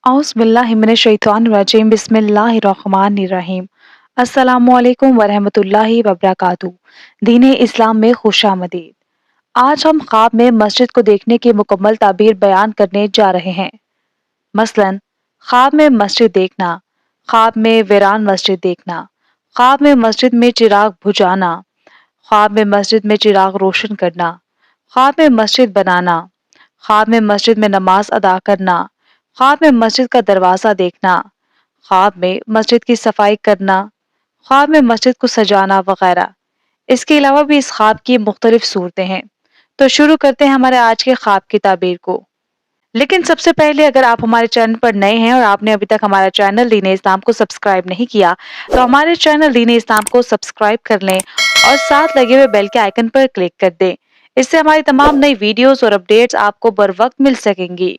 औज़ बिल्लाहि मिनश शैतानिर रजीम बिस्मिल्लाहिर रहमानिर रहीम। अस्सलामु अलैकुम वरहमतुल्लाहि वबरकातुहू। दीन-ए इस्लाम में खुशामदीद। आज हम ख्वाब में मस्जिद को देखने की मुकम्मल ताबीर बयान करने जा रहे हैं। मसलन ख्वाब में मस्जिद देखना, ख्वाब में वीरान मस्जिद देखना, ख्वाब में मस्जिद में चिराग बुझाना, ख्वाब में मस्जिद में चिराग रोशन करना, ख्वाब में मस्जिद बनाना, ख्वाब में मस्जिद में नमाज अदा करना, ख्वाब में मस्जिद का दरवाज़ा देखना, ख्वाब में मस्जिद की सफाई करना, ख्वाब में मस्जिद को सजाना वगैरह। इसके अलावा भी इस ख्वाब की मुख्तलिफ सूरतें हैं। तो शुरू करते हैं हमारे आज के ख्वाब की ताबीर को। लेकिन सबसे पहले अगर आप हमारे चैनल पर नए हैं और आपने अभी तक हमारा चैनल दीन-ए इस्लाम को सब्सक्राइब नहीं किया, तो हमारे चैनल दीन-ए इस्लाम को सब्सक्राइब कर लें और साथ लगे हुए बेल के आइकन पर क्लिक कर दें। इससे हमारी तमाम नई वीडियोस और अपडेट्स आपको बर वक्त मिल सकेंगी।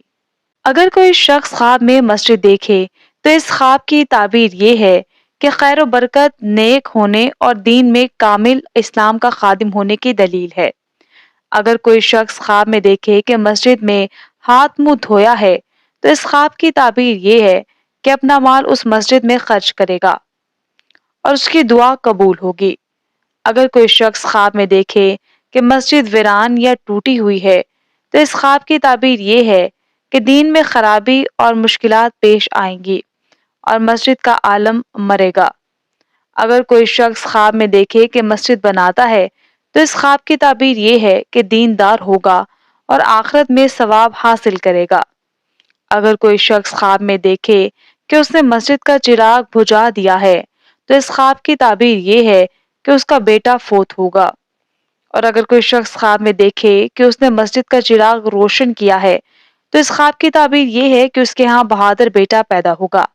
अगर कोई शख्स ख्वाब में मस्जिद देखे तो इस ख्वाब की ताबीर ये है कि खैर व बरकत, नेक होने और दीन में कामिल इस्लाम का खादिम होने की दलील है। अगर कोई शख्स ख्वाब में देखे कि मस्जिद में हाथ मुंह धोया है तो इस ख्वाब की ताबीर ये है कि अपना माल उस मस्जिद में खर्च करेगा और उसकी दुआ कबूल होगी। अगर कोई शख्स ख्वाब में देखे कि मस्जिद वीरान या टूटी हुई है तो इस ख्वाब की ताबीर ये है कि दीन में खराबी और मुश्किलात पेश आएंगी और मस्जिद का आलम मरेगा। अगर कोई शख्स ख्वाब में देखे कि मस्जिद बनाता है तो इस ख्वाब की ताबीर ये है कि दीनदार होगा और आखिरत में सवाब हासिल करेगा। अगर कोई शख्स ख्वाब में देखे कि उसने मस्जिद का चिराग बुझा दिया है तो इस ख्वाब की ताबीर ये है कि उसका बेटा फोत होगा। और अगर कोई शख्स ख्वाब में देखे कि उसने मस्जिद का चिराग रोशन किया है तो इस ख्वाब की ताबीर ये है कि उसके यहाँ बहादुर बेटा पैदा होगा।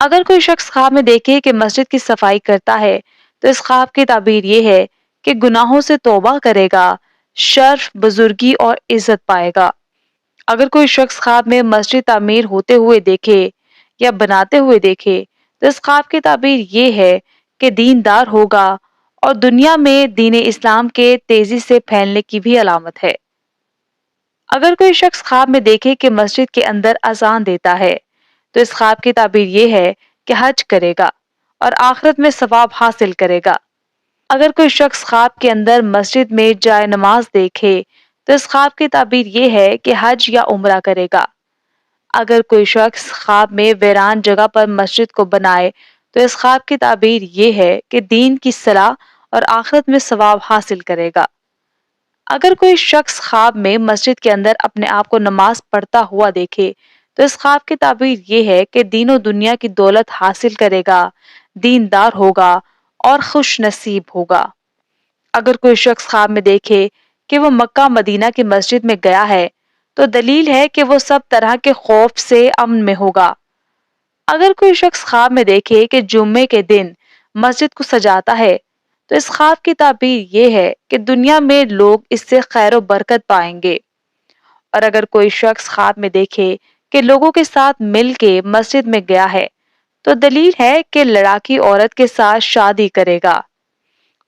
अगर कोई शख्स ख्वाब में देखे कि मस्जिद की सफाई करता है तो इस ख्वाब की ताबीर ये है कि गुनाहों से तौबा करेगा, शर्फ, बुजुर्गी और इज्जत पाएगा। अगर कोई शख्स ख्वाब में मस्जिद तामीर होते हुए देखे या बनाते हुए देखे तो इस ख्वाब की ताबीर ये है कि दीनदार होगा और दुनिया में दीन इस्लाम के तेजी से फैलने की भी अलामत है। अगर कोई शख्स ख्वाब में देखे कि मस्जिद के अंदर अजान देता है तो इस ख्वाब की ताबीर ये है कि हज करेगा और आखिरत में सवाब हासिल करेगा। अगर कोई शख्स ख्वाब के अंदर मस्जिद में जाए नमाज देखे तो इस ख्वाब की ताबीर ये है कि हज या उम्रा करेगा। अगर कोई शख्स ख्वाब में वीरान जगह पर मस्जिद को बनाए तो इस ख्वाब की ताबीर ये है कि दीन की सलाह और आखिरत में सवाब हासिल करेगा। अगर कोई शख्स ख्वाब में मस्जिद के अंदर अपने आप को नमाज पढ़ता हुआ देखे तो इस ख्वाब की ताबीर ये है कि दीन और दुनिया की दौलत हासिल करेगा, दीनदार होगा और खुश नसीब होगा। अगर कोई शख्स ख्वाब में देखे कि वो मक्का मदीना की मस्जिद में गया है तो दलील है कि वो सब तरह के खौफ से अमन में होगा। अगर कोई शख्स ख्वाब में देखे कि जुम्मे के दिन मस्जिद को सजाता है तो इस ख्वाब की ताबीर ये है कि दुनिया में लोग इससे खैर व बरकत पाएंगे। और अगर कोई शख्स ख्वाब में देखे कि लोगों के साथ मिल के मस्जिद में गया है तो दलील है कि लड़ाकी औरत के साथ शादी करेगा।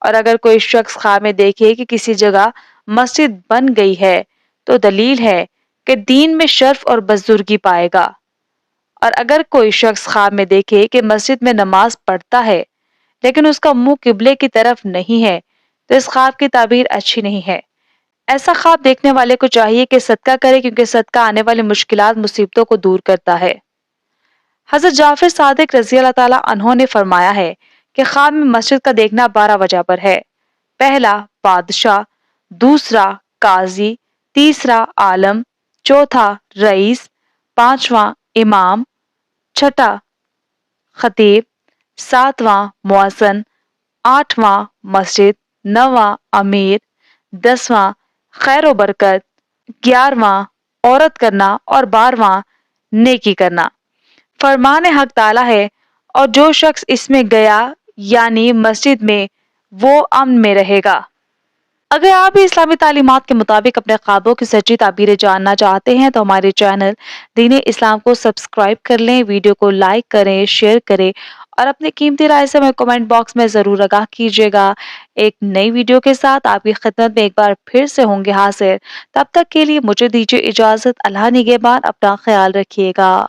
और अगर कोई शख्स ख्वाब में देखे कि किसी जगह मस्जिद बन गई है तो दलील है कि दीन में शर्फ और बुजुर्गी पाएगा। और अगर कोई शख्स ख्वाब में देखे कि मस्जिद में नमाज पढ़ता है लेकिन उसका मुंह किबले की तरफ नहीं है तो इस ख्वाब की ताबीर अच्छी नहीं है। ऐसा ख्वाब देखने वाले को चाहिए कि सदका करे क्योंकि सदका आने वाली मुश्किलात मुसीबतों को दूर करता है। हजरत जाफर सादिक रजी अल्लाह ताला अन्हों ने फरमाया है कि ख्वाब में मस्जिद का देखना 12 वजह पर है। पहला बादशाह, दूसरा काजी, तीसरा आलम, चौथा रईस, पांचवा इमाम, छठा खतीब, सातवां मुअज्जिन, आठवां मस्जिद, नौवां अमीर, 10वां खैर व बरकत, 11वां औरत करना और 12वां नेकी करना। फरमान हक ताला है और जो शख्स इसमें गया यानी मस्जिद में वो अमन में रहेगा। अगर आप भी इस्लामी तालीमात के मुताबिक अपने ख्वाबों की सच्ची ताबीरें जानना चाहते हैं तो हमारे चैनल दीन इस्लाम को सब्सक्राइब कर लें, वीडियो को लाइक करें, शेयर करें اور اپنی قیمتی رائے سے ہمیں کمنٹ باکس میں ضرور آگاہ کیجیے گا۔ ایک نئی ویڈیو کے ساتھ آپ کی خدمت میں ایک بار پھر سے ہوں گے حاضر۔ تب تک کے لیے مجھے دیجیے اجازت۔ اللہ نگہبان، اپنا خیال رکھیے گا۔